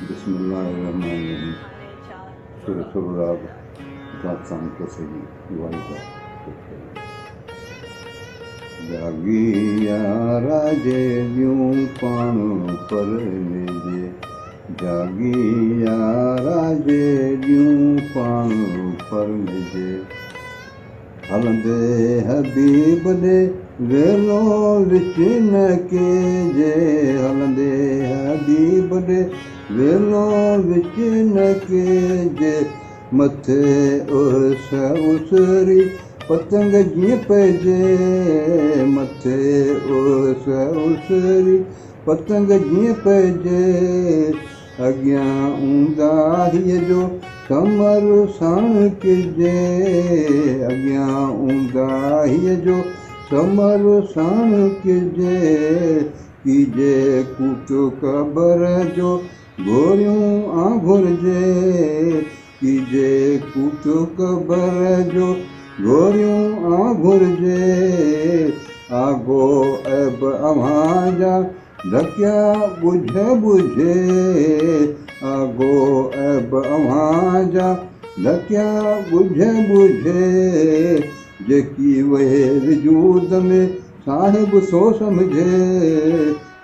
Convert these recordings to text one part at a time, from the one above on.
बिस्मिल्लाहिर्रहमानिर्रहीम। सूरह राग दास्तान के सही वाहिदा। जागी यारा जे यूं पाण पर जे, जागी यारा जे यूं पाण पर जे, हलंदे हबीब दे वेलो विच न के जे, हलंदे हबीब दे वेलो विच न के जे, मथे उसरी पतंग जीअं पइजे, मथे उसरी पतंग जीअं पइजे, अॻियां ऊंदाहीअ जो कमर साण किजे, अॻियां ऊंदाहीअ जो कमर साण किजे, कीजे कूट क़बर जो गोरियूं आंघुरजे, कीजे कूट क़बर जो गोरियूं आंघुरजे, आगो ऐब अव्हां जा ढकिया बुझे, आगो ऐब अव्हां जा ढकिया बुझे, जेकी वहे वजूद में साहिब सो समझे,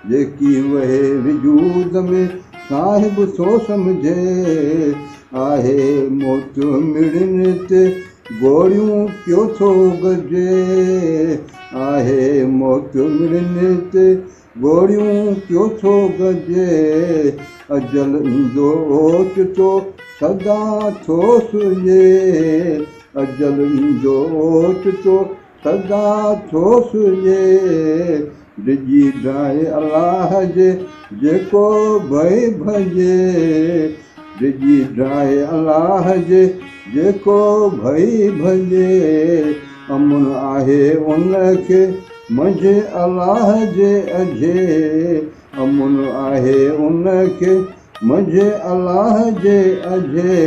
जेकी वहे वजूद में साहिब सो समझे, आहे मौत मिड़नि ते गोरियूं क्यों थो गजे, आहे मौत मिड़नि ते गोरियूं क्यों थो गजे, अजल ईंदो ओचितो सदा थो सुञे, अजल ईंदो ओचितो सदा थो सुञे, डिॼी ड्राए अलाह जे जेको भई भॼे, डिॼी ड्राए अलाह जे जेको भई भॼे, अमुन आहे उन खे मंझि अलाह जे अझे, अमुन आहे उन खे मंझि अलाह जे अझे,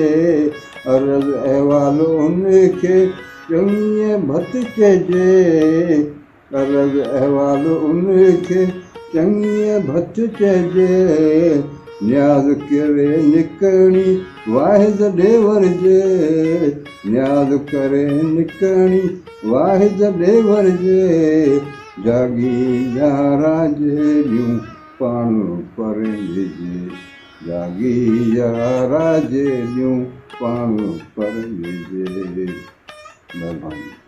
अर्ज़ अहवाल उन खे चङीअ भत चइजे, अर्ज़ अहवाल उन खे चङीअ भत चइजे, न्याज़ करे निकिरणी वाहिद ॾे वरिजे, न्याज़ करे निकिरणी वाहिद ॾे वरिजे, जागी यारा जहिड़ियूं पाण पर जे, जागी यारा जहिड़ियूं पाण पर जे। महिरबानी।